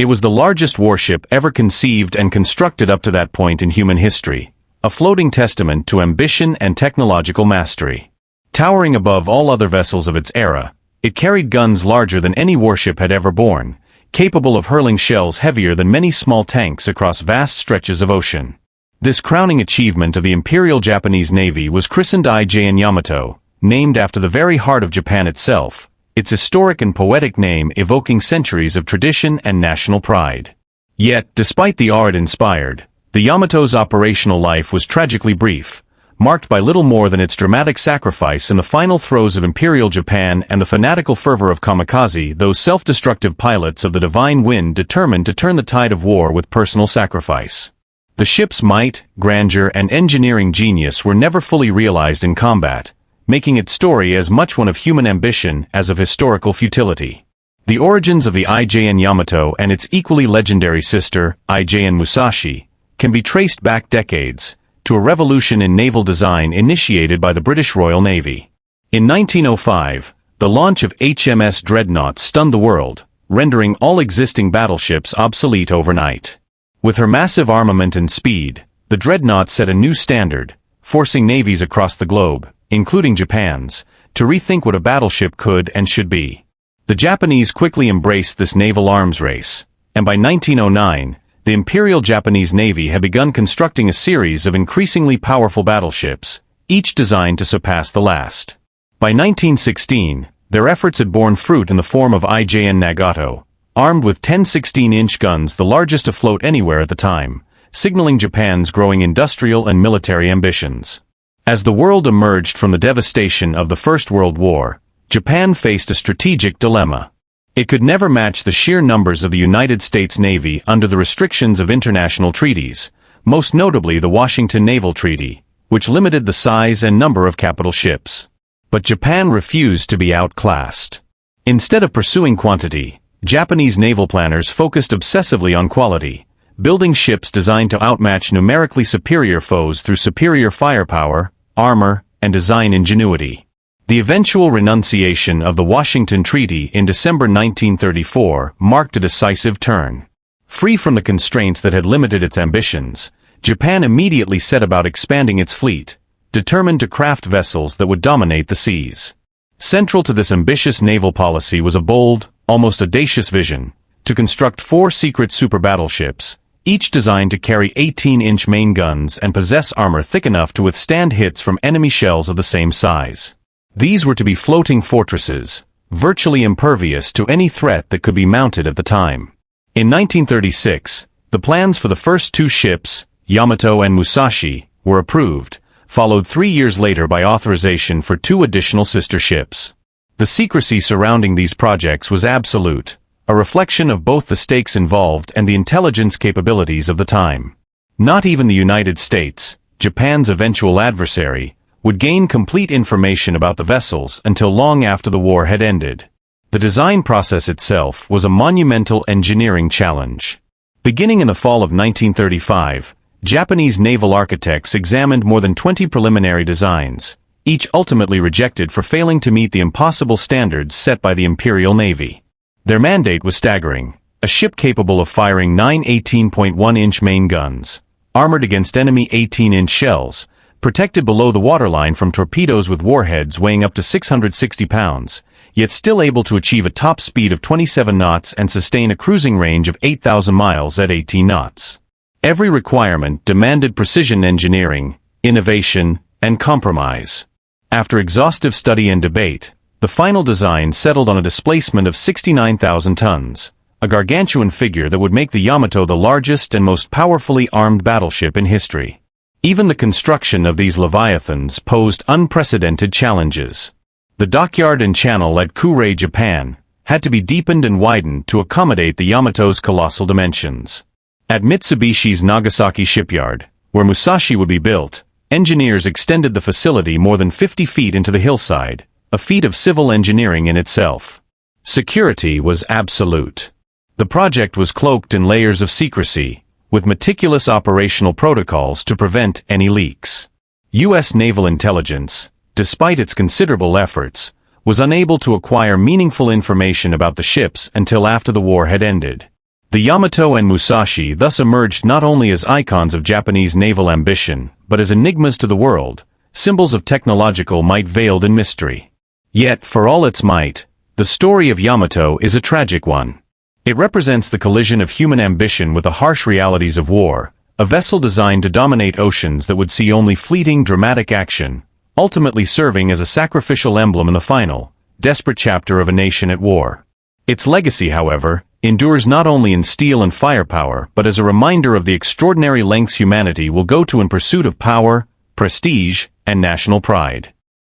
It was the largest warship ever conceived and constructed up to that point in human history, a floating testament to ambition and technological mastery. Towering above all other vessels of its era, it carried guns larger than any warship had ever borne, capable of hurling shells heavier than many small tanks across vast stretches of ocean. This crowning achievement of the Imperial Japanese Navy was christened IJN Yamato, named after the very heart of Japan itself, its historic and poetic name evoking centuries of tradition and national pride. Yet, despite the awe it inspired, the Yamato's operational life was tragically brief, marked by little more than its dramatic sacrifice in the final throes of Imperial Japan and the fanatical fervor of Kamikaze, those self-destructive pilots of the divine wind determined to turn the tide of war with personal sacrifice. The ship's might, grandeur, and engineering genius were never fully realized in combat, making its story as much one of human ambition as of historical futility. The origins of the IJN Yamato and its equally legendary sister, IJN Musashi, can be traced back decades, to a revolution in naval design initiated by the British Royal Navy. In 1905, the launch of HMS Dreadnought stunned the world, rendering all existing battleships obsolete overnight. With her massive armament and speed, the Dreadnought set a new standard, forcing navies across the globe, including Japan's, to rethink what a battleship could and should be. The Japanese quickly embraced this naval arms race, and by 1909, the Imperial Japanese Navy had begun constructing a series of increasingly powerful battleships, each designed to surpass the last. By 1916, their efforts had borne fruit in the form of IJN Nagato, armed with 10 16-inch guns, the largest afloat anywhere at the time, signaling Japan's growing industrial and military ambitions. As the world emerged from the devastation of the First World War, Japan faced a strategic dilemma. It could never match the sheer numbers of the United States Navy under the restrictions of international treaties, most notably the Washington Naval Treaty, which limited the size and number of capital ships. But Japan refused to be outclassed. Instead of pursuing quantity, Japanese naval planners focused obsessively on quality, building ships designed to outmatch numerically superior foes through superior firepower, armor, and design ingenuity. The eventual renunciation of the Washington Treaty in December 1934 marked a decisive turn. Free from the constraints that had limited its ambitions, Japan immediately set about expanding its fleet, determined to craft vessels that would dominate the seas. Central to this ambitious naval policy was a bold, almost audacious vision, to construct 4 secret super battleships, each designed to carry 18-inch main guns and possess armor thick enough to withstand hits from enemy shells of the same size. These were to be floating fortresses, virtually impervious to any threat that could be mounted at the time. In 1936, the plans for the first 2 ships, Yamato and Musashi, were approved, followed 3 years later by authorization for 2 additional sister ships. The secrecy surrounding these projects was absolute, a reflection of both the stakes involved and the intelligence capabilities of the time. Not even the United States, Japan's eventual adversary, would gain complete information about the vessels until long after the war had ended. The design process itself was a monumental engineering challenge. Beginning in the fall of 1935, Japanese naval architects examined more than 20 preliminary designs, each ultimately rejected for failing to meet the impossible standards set by the Imperial Navy. Their mandate was staggering: a ship capable of firing 9 18.1-inch main guns, armored against enemy 18-inch shells, protected below the waterline from torpedoes with warheads weighing up to 660 pounds, yet still able to achieve a top speed of 27 knots and sustain a cruising range of 8,000 miles at 18 knots. Every requirement demanded precision engineering, innovation, and compromise. After exhaustive study and debate, the final design settled on a displacement of 69,000 tons, a gargantuan figure that would make the Yamato the largest and most powerfully armed battleship in history. Even the construction of these leviathans posed unprecedented challenges. The dockyard and channel at Kure, Japan, had to be deepened and widened to accommodate the Yamato's colossal dimensions. At Mitsubishi's Nagasaki shipyard, where Musashi would be built, engineers extended the facility more than 50 feet into the hillside, a feat of civil engineering in itself. Security was absolute. The project was cloaked in layers of secrecy, with meticulous operational protocols to prevent any leaks. U.S. naval intelligence, despite its considerable efforts, was unable to acquire meaningful information about the ships until after the war had ended. The Yamato and Musashi thus emerged not only as icons of Japanese naval ambition, but as enigmas to the world, symbols of technological might veiled in mystery. Yet, for all its might, the story of Yamato is a tragic one. It represents the collision of human ambition with the harsh realities of war, a vessel designed to dominate oceans that would see only fleeting dramatic action, ultimately serving as a sacrificial emblem in the final, desperate chapter of a nation at war. Its legacy, however, endures not only in steel and firepower but as a reminder of the extraordinary lengths humanity will go to in pursuit of power, prestige, and national pride.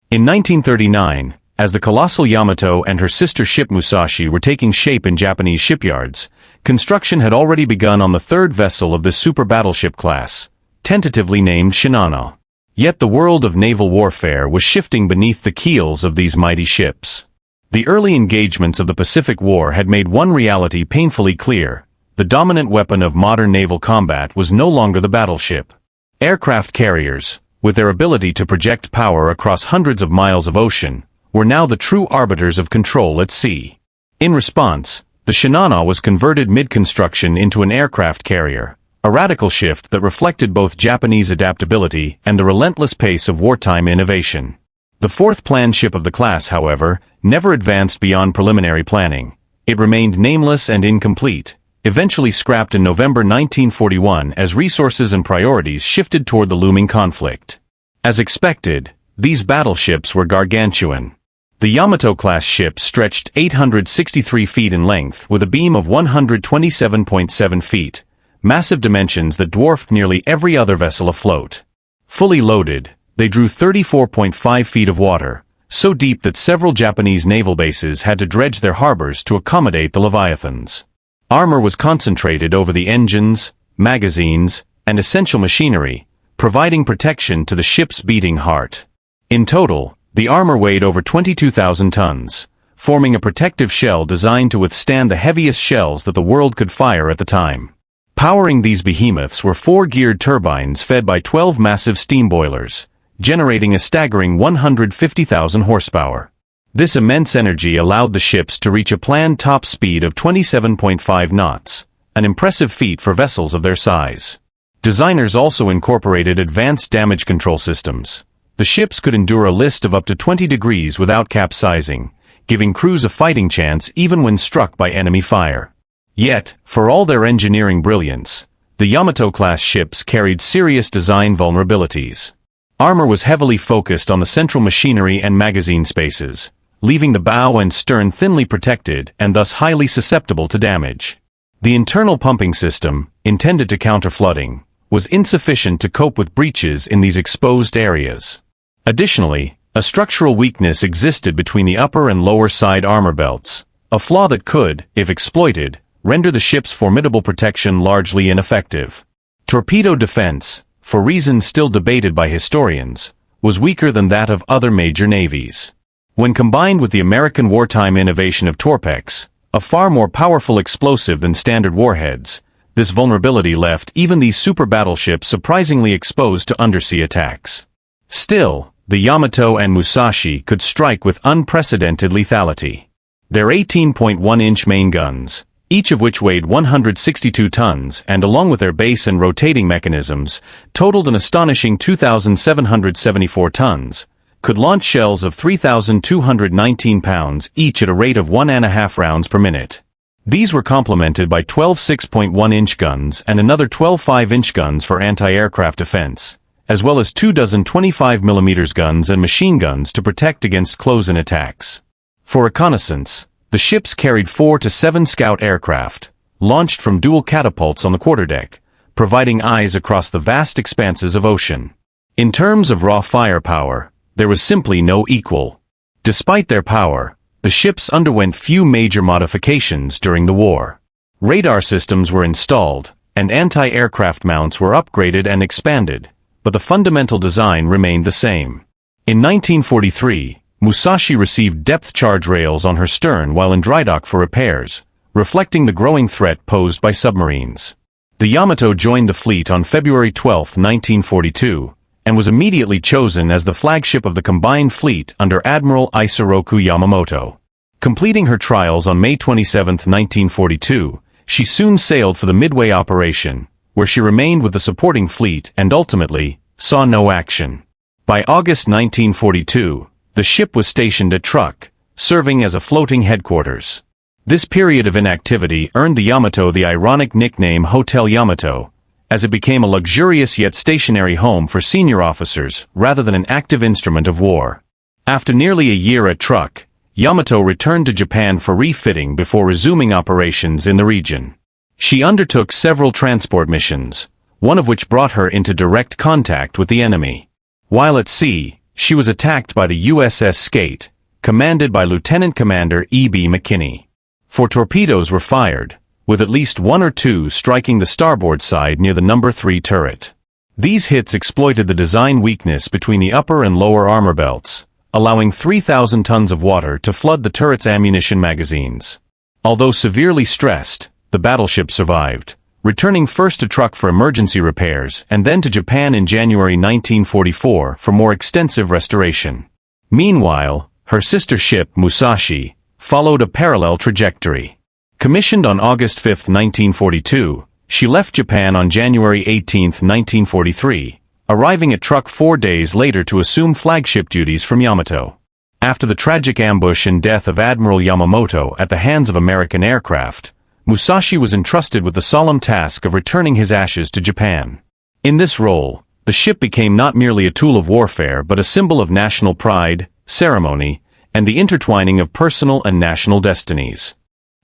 In 1939, as the colossal Yamato and her sister ship Musashi were taking shape in Japanese shipyards, construction had already begun on the third vessel of this super battleship class, tentatively named Shinano. Yet the world of naval warfare was shifting beneath the keels of these mighty ships. The early engagements of the Pacific War had made one reality painfully clear: the dominant weapon of modern naval combat was no longer the battleship. Aircraft carriers, with their ability to project power across hundreds of miles of ocean, were now the true arbiters of control at sea. In response, the Shinano was converted mid-construction into an aircraft carrier, a radical shift that reflected both Japanese adaptability and the relentless pace of wartime innovation. The fourth planned ship of the class, however, never advanced beyond preliminary planning. It remained nameless and incomplete, eventually scrapped in November 1941 as resources and priorities shifted toward the looming conflict. As expected, these battleships were gargantuan. The Yamato-class ship stretched 863 feet in length with a beam of 127.7 feet, massive dimensions that dwarfed nearly every other vessel afloat. Fully loaded, they drew 34.5 feet of water, so deep that several Japanese naval bases had to dredge their harbors to accommodate the Leviathans. Armor was concentrated over the engines, magazines, and essential machinery, providing protection to the ship's beating heart. In total, the armor weighed over 22,000 tons, forming a protective shell designed to withstand the heaviest shells that the world could fire at the time. Powering these behemoths were 4 geared turbines fed by 12 massive steam boilers, generating a staggering 150,000 horsepower. This immense energy allowed the ships to reach a planned top speed of 27.5 knots, an impressive feat for vessels of their size. Designers also incorporated advanced damage control systems. The ships could endure a list of up to 20 degrees without capsizing, giving crews a fighting chance even when struck by enemy fire. Yet, for all their engineering brilliance, the Yamato-class ships carried serious design vulnerabilities. Armor was heavily focused on the central machinery and magazine spaces, leaving the bow and stern thinly protected and thus highly susceptible to damage. The internal pumping system, intended to counter flooding, was insufficient to cope with breaches in these exposed areas. Additionally, a structural weakness existed between the upper and lower side armor belts, a flaw that could, if exploited, render the ship's formidable protection largely ineffective. Torpedo defense, for reasons still debated by historians, was weaker than that of other major navies. When combined with the American wartime innovation of Torpex, a far more powerful explosive than standard warheads, this vulnerability left even these super battleships surprisingly exposed to undersea attacks. Still, the Yamato and Musashi could strike with unprecedented lethality. Their 18.1-inch main guns, each of which weighed 162 tons and along with their base and rotating mechanisms, totaled an astonishing 2,774 tons, could launch shells of 3,219 pounds each at a rate of 1.5 rounds per minute. These were complemented by 12 6.1-inch guns and another 12 5-inch guns for anti-aircraft defense, as well as 24 25mm guns and machine guns to protect against close-in attacks. For reconnaissance, the ships carried 4 to 7 scout aircraft, launched from dual catapults on the quarterdeck, providing eyes across the vast expanses of ocean. In terms of raw firepower, there was simply no equal. Despite their power, the ships underwent few major modifications during the war. Radar systems were installed, and anti-aircraft mounts were upgraded and expanded, but the fundamental design remained the same. In 1943, Musashi received depth charge rails on her stern while in drydock for repairs, reflecting the growing threat posed by submarines. The Yamato joined the fleet on February 12, 1942, and was immediately chosen as the flagship of the combined fleet under Admiral Isoroku Yamamoto. Completing her trials on May 27, 1942, she soon sailed for the Midway operation, where she remained with the supporting fleet and ultimately saw no action. By August 1942, the ship was stationed at Truk, serving as a floating headquarters. This period of inactivity earned the Yamato the ironic nickname Hotel Yamato, as it became a luxurious yet stationary home for senior officers rather than an active instrument of war. After nearly a year at Truk, Yamato returned to Japan for refitting before resuming operations in the region. She undertook several transport missions, one of which brought her into direct contact with the enemy. While at sea, she was attacked by the USS Skate, commanded by Lieutenant Commander E.B. McKinney. 4 torpedoes were fired, with at least 1 or 2 striking the starboard side near the No. 3 turret. These hits exploited the design weakness between the upper and lower armor belts, allowing 3,000 tons of water to flood the turret's ammunition magazines. Although severely stressed, the battleship survived, returning first to Truk for emergency repairs and then to Japan in January 1944 for more extensive restoration. Meanwhile, her sister ship, Musashi, followed a parallel trajectory. Commissioned on August 5, 1942, she left Japan on January 18, 1943, arriving at Truk 4 days later to assume flagship duties from Yamato. After the tragic ambush and death of Admiral Yamamoto at the hands of American aircraft, Musashi was entrusted with the solemn task of returning his ashes to Japan. In this role, the ship became not merely a tool of warfare but a symbol of national pride, ceremony, and the intertwining of personal and national destinies.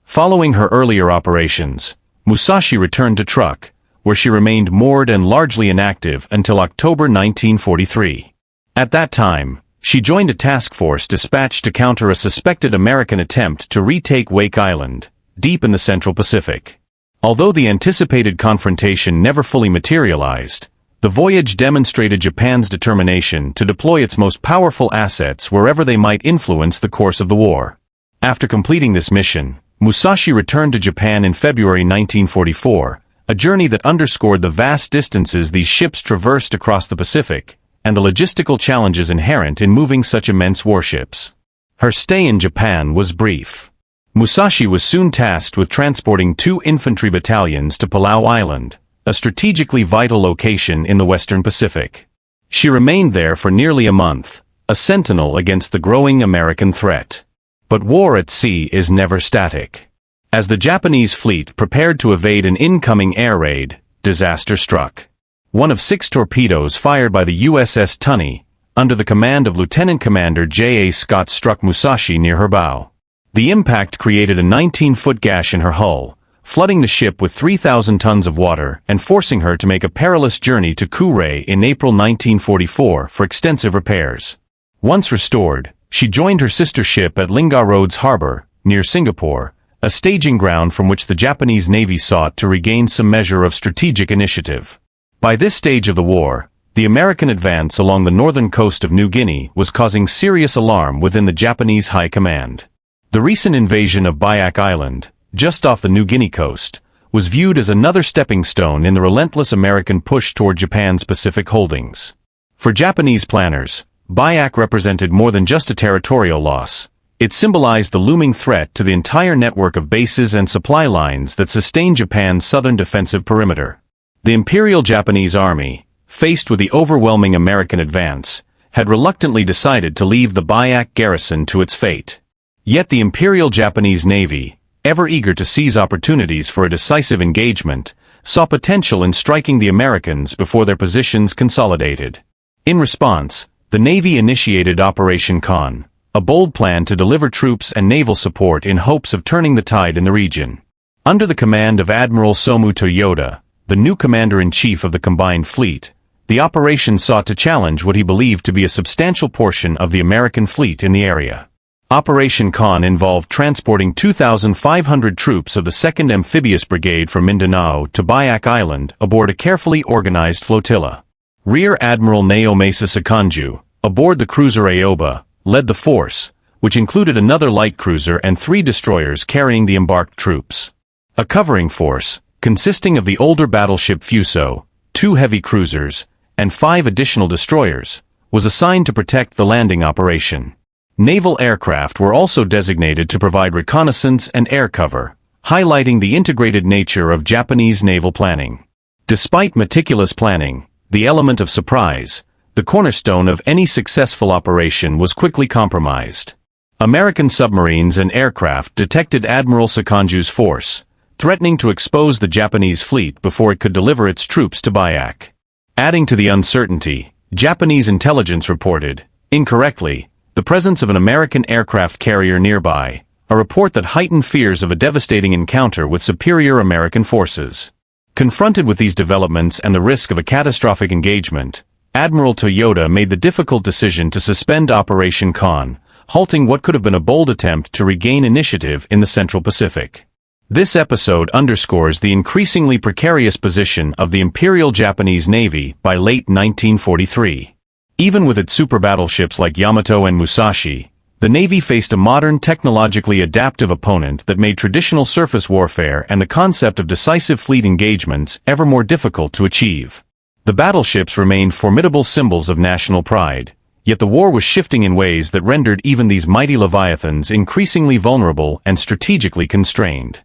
Following her earlier operations, Musashi returned to Truk, where she remained moored and largely inactive until October 1943. At that time, she joined a task force dispatched to counter a suspected American attempt to retake Wake Island, deep in the Central Pacific. Although the anticipated confrontation never fully materialized, the voyage demonstrated Japan's determination to deploy its most powerful assets wherever they might influence the course of the war. After completing this mission, Musashi returned to Japan in February 1944, a journey that underscored the vast distances these ships traversed across the Pacific, and the logistical challenges inherent in moving such immense warships. Her stay in Japan was brief. Musashi was soon tasked with transporting 2 infantry battalions to Palau Island, a strategically vital location in the Western Pacific. She remained there for nearly a month, a sentinel against the growing American threat. But war at sea is never static. As the Japanese fleet prepared to evade an incoming air raid, disaster struck. One of 6 torpedoes fired by the USS Tunney, under the command of Lieutenant Commander J.A. Scott, struck Musashi near her bow. The impact created a 19-foot gash in her hull, flooding the ship with 3,000 tons of water and forcing her to make a perilous journey to Kure in April 1944 for extensive repairs. Once restored, she joined her sister ship at Lingga Roads Harbor, near Singapore, a staging ground from which the Japanese Navy sought to regain some measure of strategic initiative. By this stage of the war, the American advance along the northern coast of New Guinea was causing serious alarm within the Japanese High Command. The recent invasion of Biak Island, just off the New Guinea coast, was viewed as another stepping stone in the relentless American push toward Japan's Pacific holdings. For Japanese planners, Biak represented more than just a territorial loss. It symbolized the looming threat to the entire network of bases and supply lines that sustained Japan's southern defensive perimeter. The Imperial Japanese Army, faced with the overwhelming American advance, had reluctantly decided to leave the Biak garrison to its fate. Yet the Imperial Japanese Navy, ever eager to seize opportunities for a decisive engagement, saw potential in striking the Americans before their positions consolidated. In response, the Navy initiated Operation Khan, a bold plan to deliver troops and naval support in hopes of turning the tide in the region. Under the command of Admiral Somu Toyoda, the new commander-in-chief of the combined fleet, the operation sought to challenge what he believed to be a substantial portion of the American fleet in the area. Operation Khan involved transporting 2,500 troops of the 2nd Amphibious Brigade from Mindanao to Biak Island aboard a carefully organized flotilla. Rear Admiral Naomasa Sakanju, aboard the cruiser Aoba, led the force, which included another light cruiser and 3 destroyers carrying the embarked troops. A covering force, consisting of the older battleship Fuso, 2 heavy cruisers, and 5 additional destroyers, was assigned to protect the landing operation. Naval aircraft were also designated to provide reconnaissance and air cover, highlighting the integrated nature of Japanese naval planning. Despite meticulous planning, the element of surprise, the cornerstone of any successful operation, was quickly compromised. American submarines and aircraft detected Admiral Sakanju's force, threatening to expose the Japanese fleet before it could deliver its troops to Biak. Adding to the uncertainty, Japanese intelligence reported, incorrectly, the presence of an American aircraft carrier nearby, a report that heightened fears of a devastating encounter with superior American forces. Confronted with these developments and the risk of a catastrophic engagement, Admiral Toyota made the difficult decision to suspend Operation Khan, halting what could have been a bold attempt to regain initiative in the Central Pacific. This episode underscores the increasingly precarious position of the Imperial Japanese Navy by late 1943. Even with its super battleships like Yamato and Musashi, the Navy faced a modern, technologically adaptive opponent that made traditional surface warfare and the concept of decisive fleet engagements ever more difficult to achieve. The battleships remained formidable symbols of national pride, yet the war was shifting in ways that rendered even these mighty leviathans increasingly vulnerable and strategically constrained.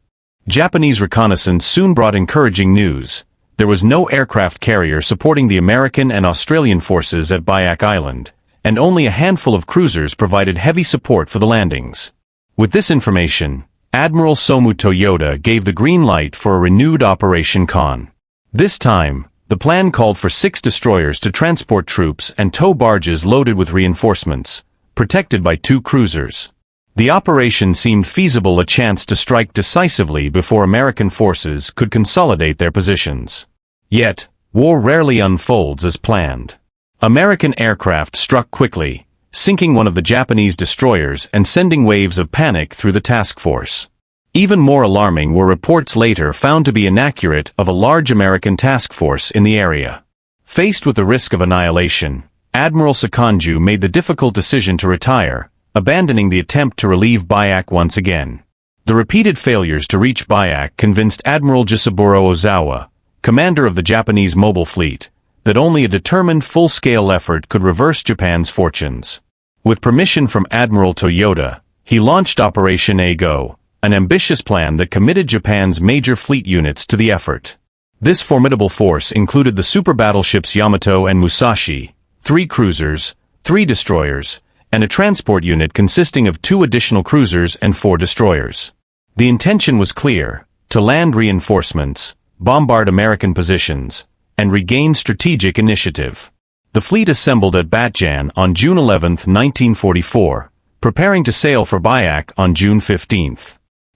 Japanese reconnaissance soon brought encouraging news. There was no aircraft carrier supporting the American and Australian forces at Biak Island, and only a handful of cruisers provided heavy support for the landings. With this information, Admiral Somu Toyota gave the green light for a renewed Operation Khan. This time, the plan called for 6 destroyers to transport troops and tow barges loaded with reinforcements, protected by 2 cruisers. The operation seemed feasible, a chance to strike decisively before American forces could consolidate their positions. Yet, war rarely unfolds as planned. American aircraft struck quickly, sinking one of the Japanese destroyers and sending waves of panic through the task force. Even more alarming were reports later found to be inaccurate of a large American task force in the area. Faced with the risk of annihilation, Admiral Sakanju made the difficult decision to retire, abandoning the attempt to relieve Biak once again. The repeated failures to reach Biak convinced Admiral Jisaburo Ozawa, commander of the Japanese mobile fleet, that only a determined full-scale effort could reverse Japan's fortunes. With permission from Admiral Toyota, he launched Operation A-Go, an ambitious plan that committed Japan's major fleet units to the effort. This formidable force included the super battleships Yamato and Musashi, 3 cruisers, 3 destroyers, and a transport unit consisting of 2 additional cruisers and 4 destroyers. The intention was clear: to land reinforcements, bombard American positions, and regain strategic initiative. The fleet assembled at Batjan on June 11, 1944, preparing to sail for Biak on June 15.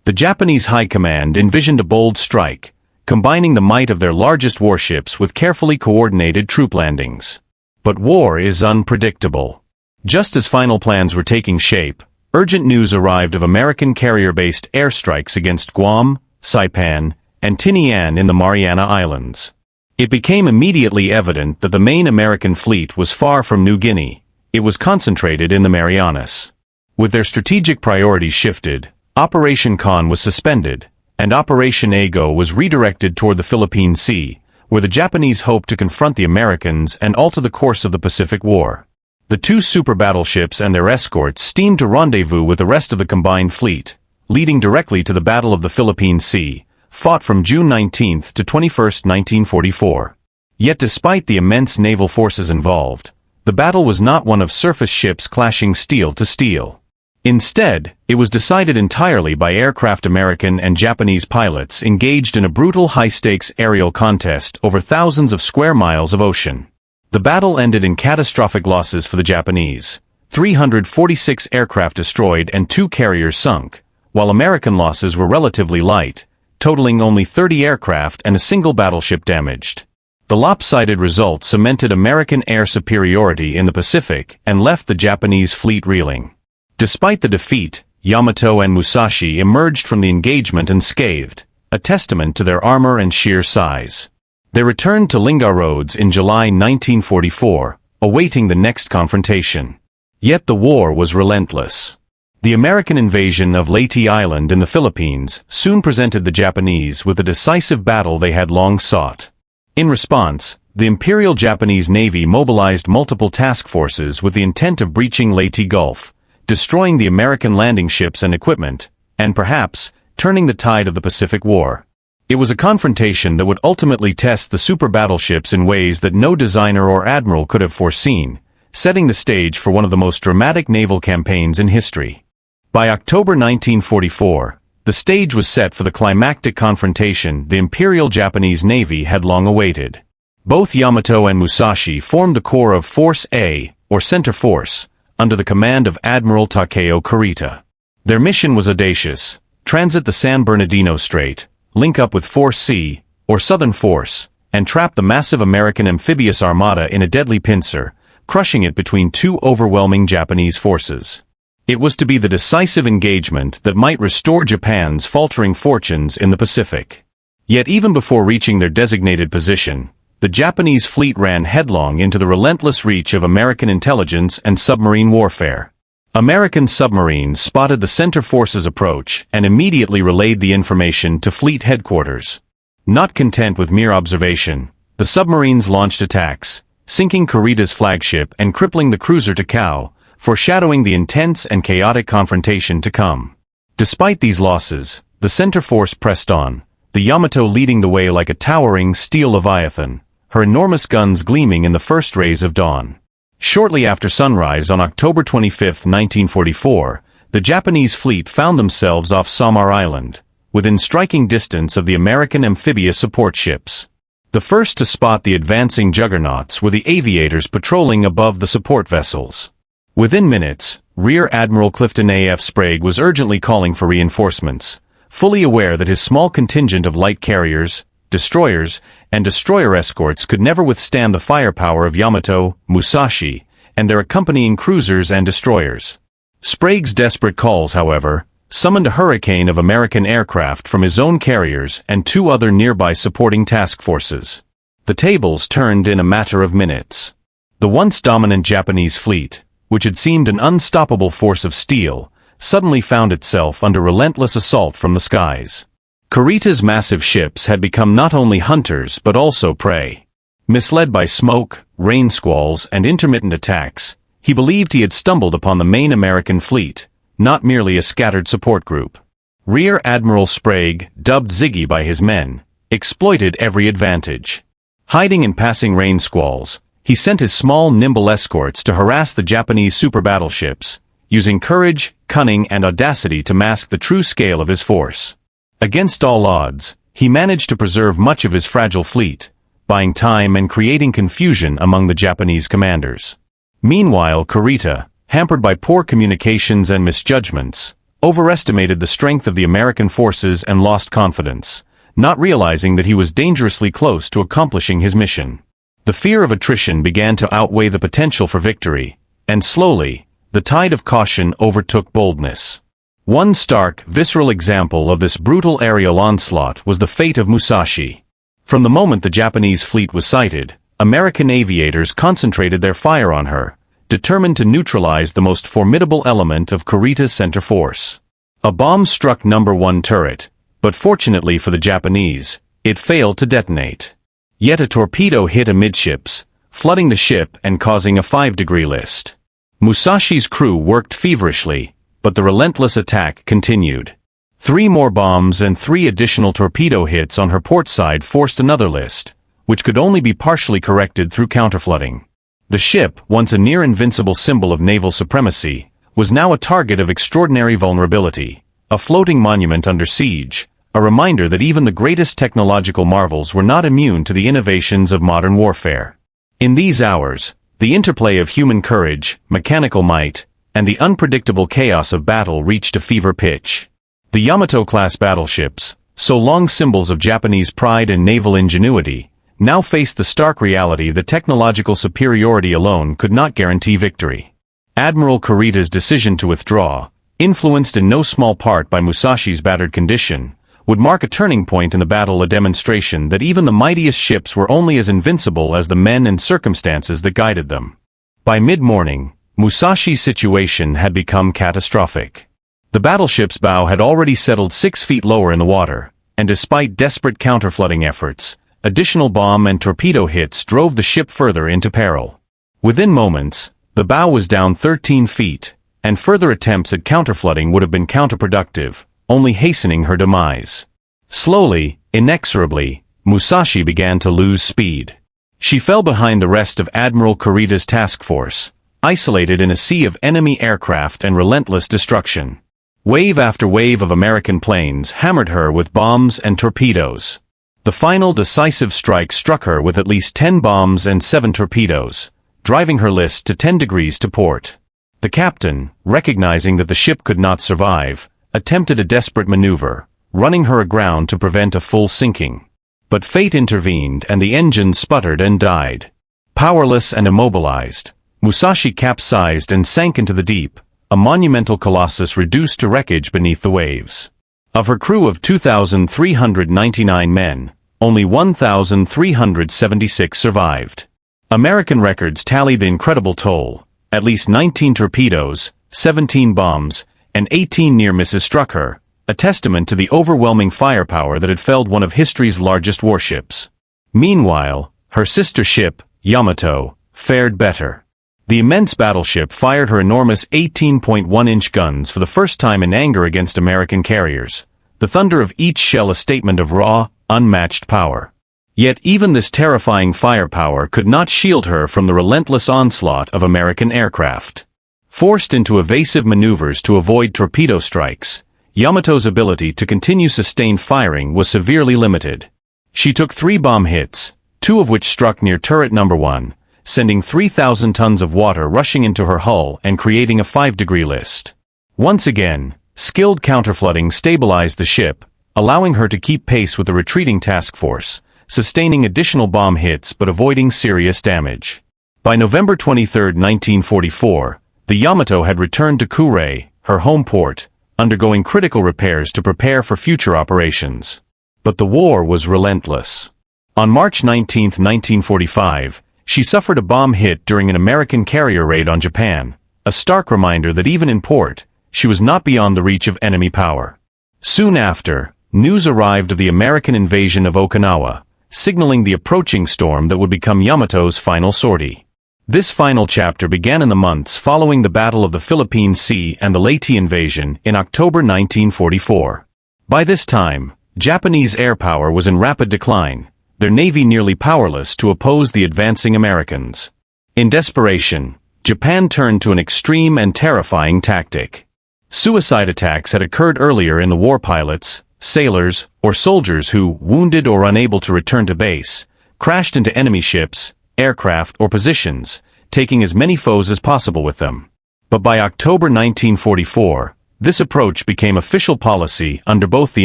The Japanese High Command envisioned a bold strike, combining the might of their largest warships with carefully coordinated troop landings. But war is unpredictable. Just as final plans were taking shape, urgent news arrived of American carrier-based airstrikes against Guam, Saipan, and Tinian in the Mariana Islands. It became immediately evident that the main American fleet was far from New Guinea. It was concentrated in the Marianas. With their strategic priorities shifted, Operation Khan was suspended, and Operation A-Go was redirected toward the Philippine Sea, where the Japanese hoped to confront the Americans and alter the course of the Pacific War. The 2 super battleships and their escorts steamed to rendezvous with the rest of the combined fleet, leading directly to the Battle of the Philippine Sea, fought from June 19 to 21, 1944. Yet despite the immense naval forces involved, the battle was not one of surface ships clashing steel to steel. Instead, it was decided entirely by aircraft. American and Japanese pilots engaged in a brutal high-stakes aerial contest over thousands of square miles of ocean. The battle ended in catastrophic losses for the Japanese: 346 aircraft destroyed and 2 carriers sunk, while American losses were relatively light, totaling only 30 aircraft and a single battleship damaged. The lopsided result cemented American air superiority in the Pacific and left the Japanese fleet reeling. Despite the defeat, Yamato and Musashi emerged from the engagement unscathed, a testament to their armor and sheer size. They returned to Lingga Roads in July 1944, awaiting the next confrontation. Yet the war was relentless. The American invasion of Leyte Island in the Philippines soon presented the Japanese with the decisive battle they had long sought. In response, the Imperial Japanese Navy mobilized multiple task forces with the intent of breaching Leyte Gulf, destroying the American landing ships and equipment, and perhaps, turning the tide of the Pacific War. It was a confrontation that would ultimately test the super battleships in ways that no designer or admiral could have foreseen, setting the stage for one of the most dramatic naval campaigns in history. By October 1944, the stage was set for the climactic confrontation the Imperial Japanese Navy had long awaited. Both Yamato and Musashi formed the core of Force A, or Center Force, under the command of Admiral Takeo Kurita. Their mission was audacious: transit the San Bernardino Strait, link up with Force C, or Southern Force, and trap the massive American amphibious armada in a deadly pincer, crushing it between two overwhelming Japanese forces. It was to be the decisive engagement that might restore Japan's faltering fortunes in the Pacific. Yet even before reaching their designated position, the Japanese fleet ran headlong into the relentless reach of American intelligence and submarine warfare. American submarines spotted the Center Force's approach and immediately relayed the information to fleet headquarters. Not content with mere observation, the submarines launched attacks, sinking Kurita's flagship and crippling the cruiser Takao, foreshadowing the intense and chaotic confrontation to come. Despite these losses, the Center Force pressed on, the Yamato leading the way like a towering steel leviathan, her enormous guns gleaming in the first rays of dawn. Shortly after sunrise on October 25, 1944, the Japanese fleet found themselves off Samar Island, within striking distance of the American amphibious support ships. The first to spot the advancing juggernauts were the aviators patrolling above the support vessels. Within minutes, Rear Admiral Clifton A.F. Sprague was urgently calling for reinforcements, fully aware that his small contingent of light carriers, destroyers, and destroyer escorts could never withstand the firepower of Yamato, Musashi, and their accompanying cruisers and destroyers. Sprague's desperate calls, however, summoned a hurricane of American aircraft from his own carriers and two other nearby supporting task forces. The tables turned in a matter of minutes. The once dominant Japanese fleet, which had seemed an unstoppable force of steel, suddenly found itself under relentless assault from the skies. Kurita's massive ships had become not only hunters but also prey. Misled by smoke, rain squalls, and intermittent attacks, he believed he had stumbled upon the main American fleet, not merely a scattered support group. Rear Admiral Sprague, dubbed Ziggy by his men, exploited every advantage. Hiding in passing rain squalls, he sent his small, nimble escorts to harass the Japanese super battleships, using courage, cunning, and audacity to mask the true scale of his force. Against all odds, he managed to preserve much of his fragile fleet, buying time and creating confusion among the Japanese commanders. Meanwhile, Kurita, hampered by poor communications and misjudgments, overestimated the strength of the American forces and lost confidence, not realizing that he was dangerously close to accomplishing his mission. The fear of attrition began to outweigh the potential for victory, and slowly, the tide of caution overtook boldness. One stark, visceral example of this brutal aerial onslaught was the fate of Musashi. From the moment the Japanese fleet was sighted, American aviators concentrated their fire on her, determined to neutralize the most formidable element of Kurita's center force. A bomb struck number 1 turret, but fortunately for the Japanese, it failed to detonate. Yet a torpedo hit amidships, flooding the ship and causing a 5-degree list. Musashi's crew worked feverishly, but the relentless attack continued. 3 more bombs and 3 additional torpedo hits on her port side forced another list, which could only be partially corrected through counterflooding. The ship, once a near-invincible symbol of naval supremacy, was now a target of extraordinary vulnerability, a floating monument under siege, a reminder that even the greatest technological marvels were not immune to the innovations of modern warfare. In these hours, the interplay of human courage, mechanical might, and the unpredictable chaos of battle reached a fever pitch. The Yamato-class battleships, so long symbols of Japanese pride and naval ingenuity, now faced the stark reality that technological superiority alone could not guarantee victory. Admiral Kurita's decision to withdraw, influenced in no small part by Musashi's battered condition, would mark a turning point in the battle, a demonstration that even the mightiest ships were only as invincible as the men and circumstances that guided them. By mid-morning, Musashi's situation had become catastrophic. The battleship's bow had already settled 6 feet lower in the water, and despite desperate counterflooding efforts, additional bomb and torpedo hits drove the ship further into peril. Within moments, the bow was down 13 feet, and further attempts at counterflooding would have been counterproductive, only hastening her demise. Slowly, inexorably, Musashi began to lose speed. She fell behind the rest of Admiral Kurita's task force, isolated in a sea of enemy aircraft and relentless destruction. Wave after wave of American planes hammered her with bombs and torpedoes. The final decisive strike struck her with at least 10 bombs and 7 torpedoes, driving her list to 10 degrees to port. The captain, recognizing that the ship could not survive, attempted a desperate maneuver, running her aground to prevent a full sinking. But fate intervened and the engine sputtered and died. Powerless and immobilized, Musashi capsized and sank into the deep, a monumental colossus reduced to wreckage beneath the waves. Of her crew of 2,399 men, only 1,376 survived. American records tally the incredible toll. At least 19 torpedoes, 17 bombs, and 18 near misses struck her, a testament to the overwhelming firepower that had felled one of history's largest warships. Meanwhile, her sister ship, Yamato, fared better. The immense battleship fired her enormous 18.1-inch guns for the first time in anger against American carriers, the thunder of each shell a statement of raw, unmatched power. Yet even this terrifying firepower could not shield her from the relentless onslaught of American aircraft. Forced into evasive maneuvers to avoid torpedo strikes, Yamato's ability to continue sustained firing was severely limited. She took 3 bomb hits, 2 of which struck near turret number 1, sending 3,000 tons of water rushing into her hull and creating a 5-degree list. Once again, skilled counterflooding stabilized the ship, allowing her to keep pace with the retreating task force, sustaining additional bomb hits but avoiding serious damage. By November 23, 1944, the Yamato had returned to Kure, her home port, undergoing critical repairs to prepare for future operations. But the war was relentless. On March 19, 1945, she suffered a bomb hit during an American carrier raid on Japan, a stark reminder that even in port, she was not beyond the reach of enemy power. Soon after, news arrived of the American invasion of Okinawa, signaling the approaching storm that would become Yamato's final sortie. This final chapter began in the months following the Battle of the Philippine Sea and the Leyte invasion in October 1944. By this time, Japanese air power was in rapid decline, their navy nearly powerless to oppose the advancing Americans. In desperation, Japan turned to an extreme and terrifying tactic. Suicide attacks had occurred earlier in the war. Pilots, sailors, or soldiers who, wounded or unable to return to base, crashed into enemy ships, aircraft, or positions, taking as many foes as possible with them. But by October 1944, this approach became official policy under both the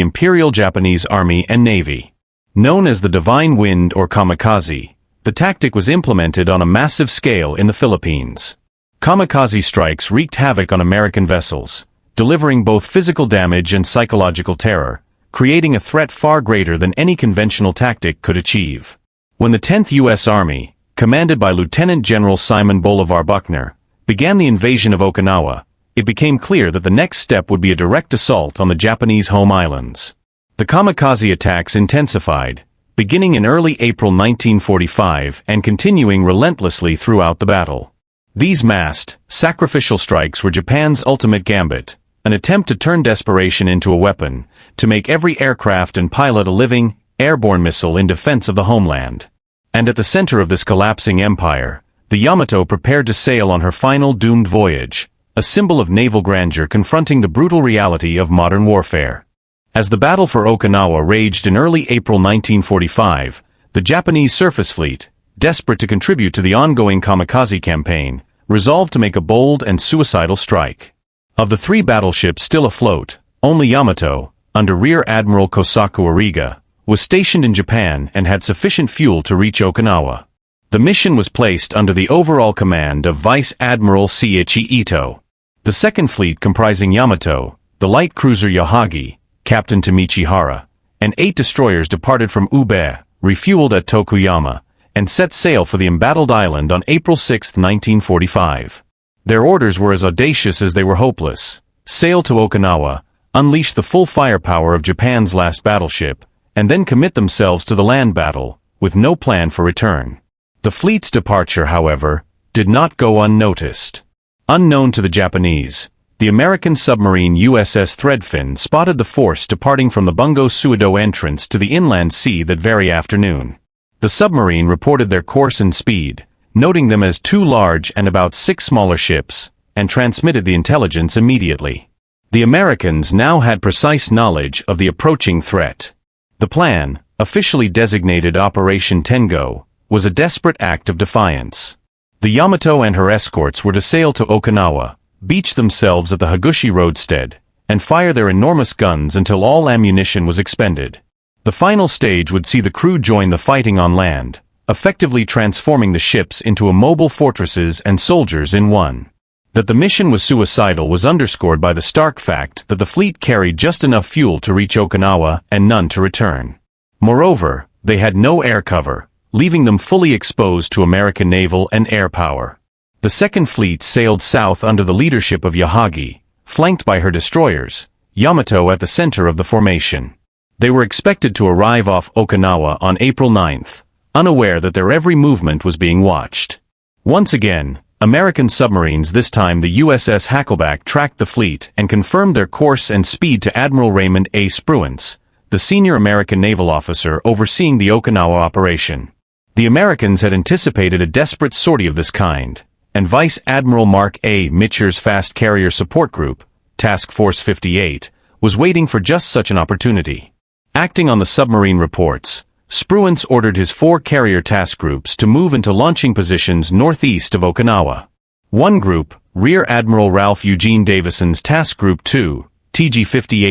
Imperial Japanese Army and Navy. Known as the Divine Wind or Kamikaze, the tactic was implemented on a massive scale in the Philippines. Kamikaze strikes wreaked havoc on American vessels, delivering both physical damage and psychological terror, creating a threat far greater than any conventional tactic could achieve. When the 10th U.S. Army, commanded by Lieutenant General Simon Bolivar Buckner, began the invasion of Okinawa, it became clear that the next step would be a direct assault on the Japanese home islands. The kamikaze attacks intensified, beginning in early April 1945 and continuing relentlessly throughout the battle. These massed, sacrificial strikes were Japan's ultimate gambit, an attempt to turn desperation into a weapon, to make every aircraft and pilot a living, airborne missile in defense of the homeland. And at the center of this collapsing empire, the Yamato prepared to sail on her final doomed voyage, a symbol of naval grandeur confronting the brutal reality of modern warfare. As the battle for Okinawa raged in early April 1945, the Japanese surface fleet, desperate to contribute to the ongoing kamikaze campaign, resolved to make a bold and suicidal strike. Of the 3 battleships still afloat, only Yamato, under Rear Admiral Kosaku Ariga, was stationed in Japan and had sufficient fuel to reach Okinawa. The mission was placed under the overall command of Vice Admiral Seiichi Ito. The second fleet, comprising Yamato, the light cruiser Yahagi, Captain Tamichi Hara, and 8 destroyers, departed from Ube, refueled at Tokuyama, and set sail for the embattled island on April 6, 1945. Their orders were as audacious as they were hopeless: sail to Okinawa, unleash the full firepower of Japan's last battleship, and then commit themselves to the land battle, with no plan for return. The fleet's departure, however, did not go unnoticed. Unknown to the Japanese, The American submarine USS Threadfin spotted the force departing from the Bungo Suido entrance to the inland sea that very afternoon. The submarine reported their course and speed, noting them as 2 large and about 6 smaller ships, and transmitted the intelligence immediately. The Americans now had precise knowledge of the approaching threat. The plan, officially designated Operation Tengo, was a desperate act of defiance. The Yamato and her escorts were to sail to Okinawa, beach themselves at the Higuchi roadstead, and fire their enormous guns until all ammunition was expended. The final stage would see the crew join the fighting on land, effectively transforming the ships into immobile fortresses and soldiers in one. That the mission was suicidal was underscored by the stark fact that the fleet carried just enough fuel to reach Okinawa and none to return. Moreover, they had no air cover, leaving them fully exposed to American naval and air power. The Second Fleet sailed south under the leadership of Yahagi, flanked by her destroyers, Yamato at the center of the formation. They were expected to arrive off Okinawa on April 9th, unaware that their every movement was being watched. Once again, American submarines, this time the USS Hackleback, tracked the fleet and confirmed their course and speed to Admiral Raymond A. Spruance, the senior American naval officer overseeing the Okinawa operation. The Americans had anticipated a desperate sortie of this kind, and Vice Admiral Mark A. Mitcher's Fast Carrier Support Group, Task Force 58, was waiting for just such an opportunity. Acting on the submarine reports, Spruance ordered his 4 carrier task groups to move into launching positions northeast of Okinawa. One group, Rear Admiral Ralph Eugene Davison's Task Group 2, TG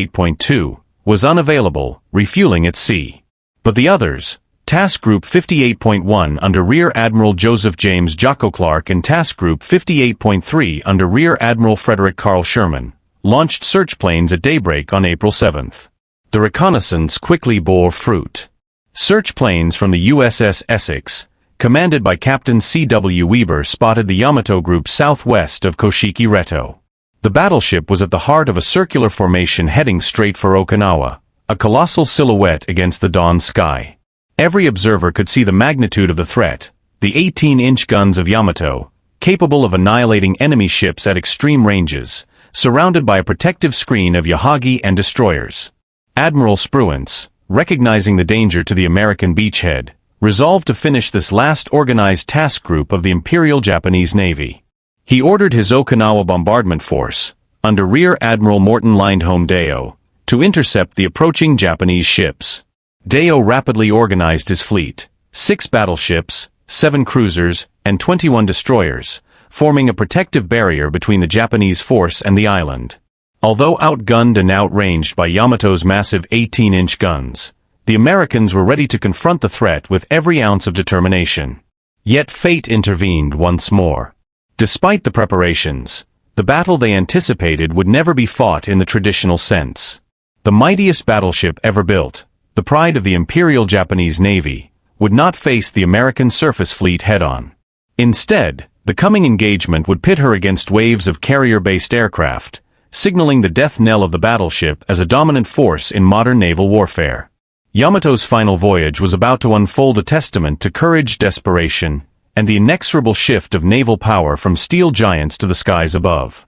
58.2, was unavailable, refueling at sea. But the others, Task Group 58.1 under Rear Admiral Joseph James Jocko Clark and Task Group 58.3 under Rear Admiral Frederick Carl Sherman, launched search planes at daybreak on April 7th. The reconnaissance quickly bore fruit. Search planes from the USS Essex, commanded by Captain C.W. Weber, spotted the Yamato group southwest of Koshiki Reto. The battleship was at the heart of a circular formation heading straight for Okinawa, a colossal silhouette against the dawn sky. Every observer could see the magnitude of the threat, the 18-inch guns of Yamato, capable of annihilating enemy ships at extreme ranges, surrounded by a protective screen of Yahagi and destroyers. Admiral Spruance, recognizing the danger to the American beachhead, resolved to finish this last organized task group of the Imperial Japanese Navy. He ordered his Okinawa bombardment force, under Rear Admiral Morton Lindholm Deo, to intercept the approaching Japanese ships. Deo rapidly organized his fleet, 6 battleships, 7 cruisers, and 21 destroyers, forming a protective barrier between the Japanese force and the island. Although outgunned and outranged by Yamato's massive 18-inch guns, the Americans were ready to confront the threat with every ounce of determination. Yet fate intervened once more. Despite the preparations, the battle they anticipated would never be fought in the traditional sense. The mightiest battleship ever built, the pride of the Imperial Japanese Navy, would not face the American surface fleet head-on. Instead, the coming engagement would pit her against waves of carrier-based aircraft, signaling the death knell of the battleship as a dominant force in modern naval warfare. Yamato's final voyage was about to unfold, a testament to courage, desperation, and the inexorable shift of naval power from steel giants to the skies above.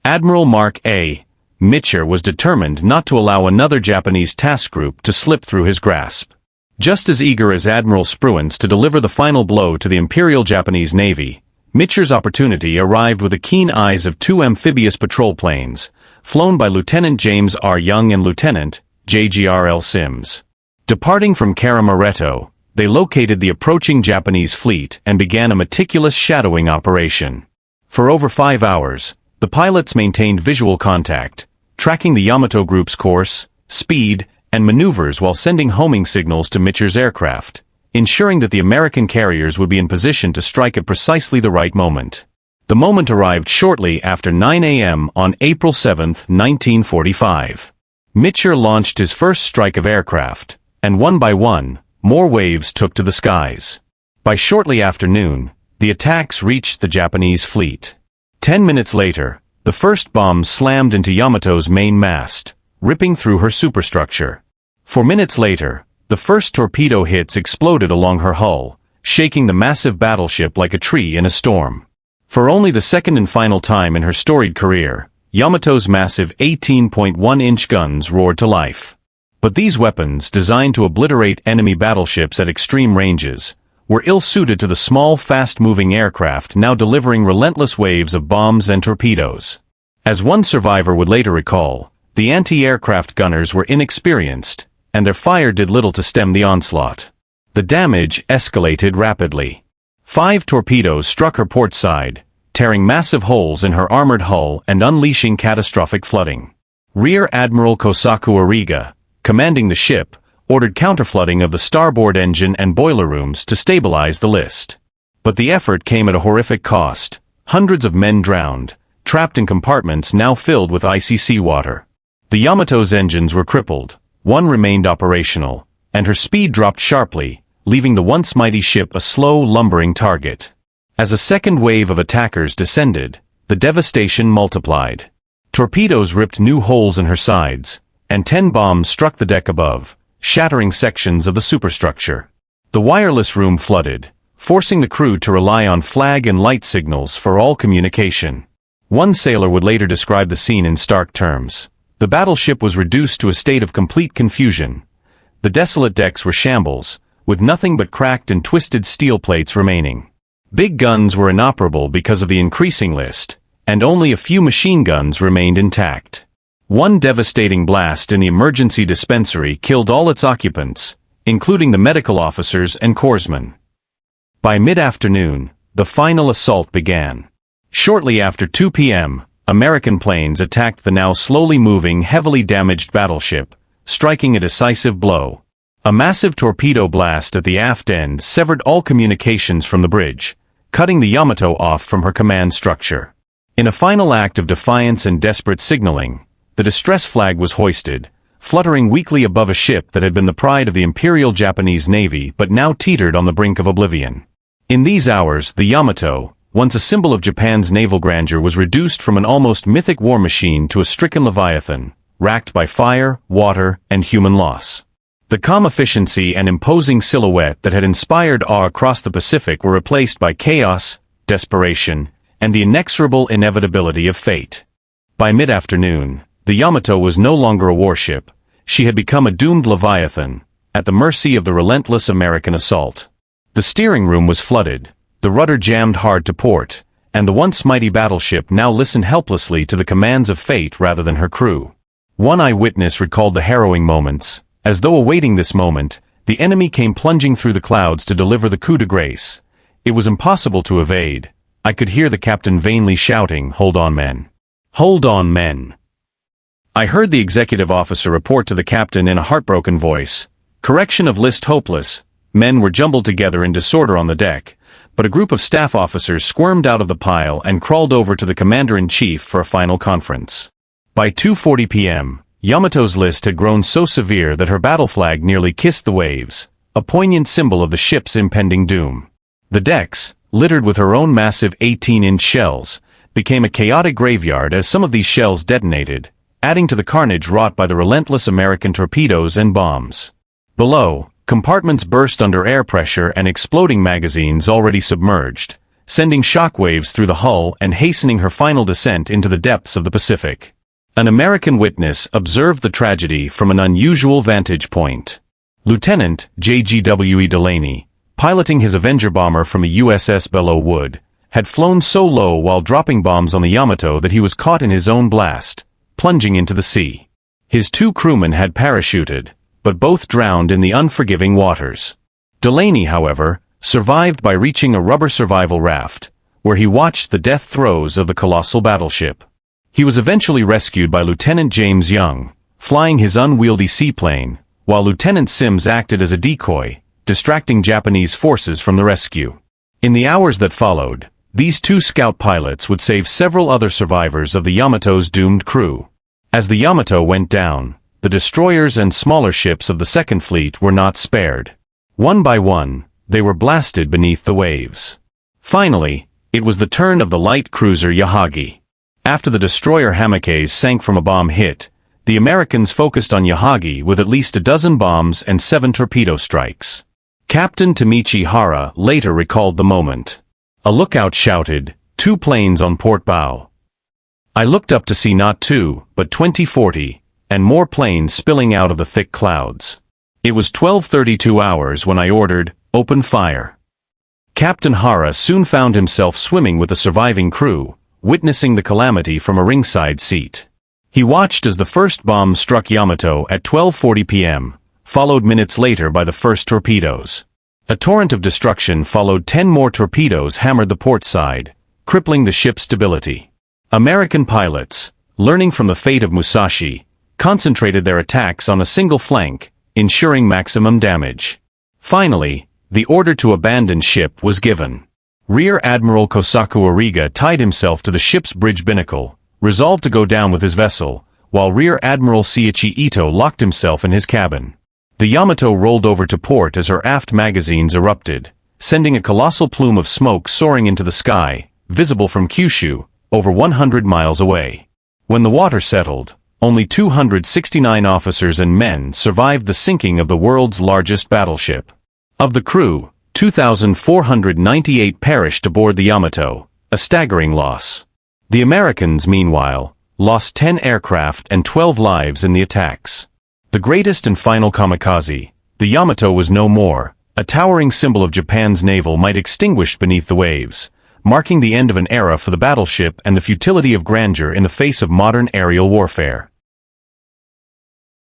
Admiral Mark A. Mitcher was determined not to allow another Japanese task group to slip through his grasp. Just as eager as Admiral Spruance to deliver the final blow to the Imperial Japanese Navy, Mitcher's opportunity arrived with the keen eyes of 2 amphibious patrol planes, flown by Lieutenant James R. Young and Lieutenant J.G.R.L. Sims. Departing from Karamareto, they located the approaching Japanese fleet and began a meticulous shadowing operation. For over 5 hours, the pilots maintained visual contact, tracking the Yamato group's course, speed, and maneuvers while sending homing signals to Mitcher's aircraft, ensuring that the American carriers would be in position to strike at precisely the right moment. The moment arrived shortly after 9 a.m. on April 7, 1945. Mitcher launched his first strike of aircraft, and one by one, more waves took to the skies. By shortly after noon, the attacks reached the Japanese fleet. 10 minutes later, the first bombs slammed into Yamato's main mast, ripping through her superstructure. 4 minutes later, the first torpedo hits exploded along her hull, shaking the massive battleship like a tree in a storm. For only the second and final time in her storied career, Yamato's massive 18.1-inch guns roared to life. But these weapons, designed to obliterate enemy battleships at extreme ranges, were ill-suited to the small, fast-moving aircraft now delivering relentless waves of bombs and torpedoes. As one survivor would later recall, the anti-aircraft gunners were inexperienced, and their fire did little to stem the onslaught. The damage escalated rapidly. 5 torpedoes struck her port side, tearing massive holes in her armored hull and unleashing catastrophic flooding. Rear Admiral Kosaku Ariga, commanding the ship, ordered counterflooding of the starboard engine and boiler rooms to stabilize the list. But the effort came at a horrific cost. Hundreds of men drowned, trapped in compartments now filled with icy seawater. The Yamato's engines were crippled, one remained operational, and her speed dropped sharply, leaving the once mighty ship a slow, lumbering target. As a second wave of attackers descended, the devastation multiplied. Torpedoes ripped new holes in her sides, and 10 bombs struck the deck above, shattering sections of the superstructure. The wireless room flooded, forcing the crew to rely on flag and light signals for all communication. One sailor would later describe the scene in stark terms. The battleship was reduced to a state of complete confusion. The desolate decks were shambles, with nothing but cracked and twisted steel plates remaining. Big guns were inoperable because of the increasing list, and only a few machine guns remained intact. One devastating blast in the emergency dispensary killed all its occupants, including the medical officers and corpsmen. By mid-afternoon, the final assault began. Shortly after 2 p.m., American planes attacked the now slowly moving, heavily damaged battleship, striking a decisive blow. A massive torpedo blast at the aft end severed all communications from the bridge, cutting the Yamato off from her command structure. In a final act of defiance and desperate signaling, the distress flag was hoisted, fluttering weakly above a ship that had been the pride of the Imperial Japanese Navy but now teetered on the brink of oblivion. In these hours, the Yamato, once a symbol of Japan's naval grandeur, was reduced from an almost mythic war machine to a stricken leviathan, racked by fire, water, and human loss. The calm efficiency and imposing silhouette that had inspired awe across the Pacific were replaced by chaos, desperation, and the inexorable inevitability of fate. By mid-afternoon, the Yamato was no longer a warship. She had become a doomed leviathan, at the mercy of the relentless American assault. The steering room was flooded, the rudder jammed hard to port, and the once mighty battleship now listened helplessly to the commands of fate rather than her crew. One eyewitness recalled the harrowing moments. As though awaiting this moment, the enemy came plunging through the clouds to deliver the coup de grace. It was impossible to evade. I could hear the captain vainly shouting, "Hold on, men. Hold on, men." I heard the executive officer report to the captain in a heartbroken voice, "Correction of list hopeless." Men were jumbled together in disorder on the deck, but a group of staff officers squirmed out of the pile and crawled over to the commander-in-chief for a final conference. By 2:40 p.m., Yamato's list had grown so severe that her battle flag nearly kissed the waves, a poignant symbol of the ship's impending doom. The decks, littered with her own massive 18-inch shells, became a chaotic graveyard as some of these shells detonated, adding to the carnage wrought by the relentless American torpedoes and bombs. Below, compartments burst under air pressure and exploding magazines already submerged, sending shockwaves through the hull and hastening her final descent into the depths of the Pacific. An American witness observed the tragedy from an unusual vantage point. Lieutenant J.G.W.E. Delaney, piloting his Avenger bomber from a USS Belleau Wood, had flown so low while dropping bombs on the Yamato that he was caught in his own blast, plunging into the sea. His 2 crewmen had parachuted, but both drowned in the unforgiving waters. Delaney, however, survived by reaching a rubber survival raft, where he watched the death throes of the colossal battleship. He was eventually rescued by Lieutenant James Young, flying his unwieldy seaplane, while Lieutenant Sims acted as a decoy, distracting Japanese forces from the rescue. In the hours that followed, these 2 scout pilots would save several other survivors of the Yamato's doomed crew. As the Yamato went down, the destroyers and smaller ships of the Second Fleet were not spared. One by one, they were blasted beneath the waves. Finally, it was the turn of the light cruiser Yahagi. After the destroyer Kamikaze sank from a bomb hit, the Americans focused on Yahagi with at least a dozen bombs and 7 torpedo strikes. Captain Tamichi Hara later recalled the moment. A lookout shouted, "2 planes on port bow." I looked up to see not 2, but 2040, and more planes spilling out of the thick clouds. It was 12:32 hours when I ordered, "Open fire." Captain Hara soon found himself swimming with the surviving crew, witnessing the calamity from a ringside seat. He watched as the first bomb struck Yamato at 12:40 p.m., followed minutes later by the first torpedoes. A torrent of destruction followed. 10 more torpedoes hammered the port side, crippling the ship's stability. American pilots, learning from the fate of Musashi, concentrated their attacks on a single flank, ensuring maximum damage. Finally, the order to abandon ship was given. Rear Admiral Kosaku Origa tied himself to the ship's bridge binnacle, resolved to go down with his vessel, while Rear Admiral Seiichi Ito locked himself in his cabin. The Yamato rolled over to port as her aft magazines erupted, sending a colossal plume of smoke soaring into the sky, visible from Kyushu, over 100 miles away. When the water settled, only 269 officers and men survived the sinking of the world's largest battleship. Of the crew, 2,498 perished aboard the Yamato, a staggering loss. The Americans, meanwhile, lost 10 aircraft and 12 lives in the attacks. The greatest and final kamikaze, the Yamato was no more, a towering symbol of Japan's naval might extinguished beneath the waves, marking the end of an era for the battleship and the futility of grandeur in the face of modern aerial warfare.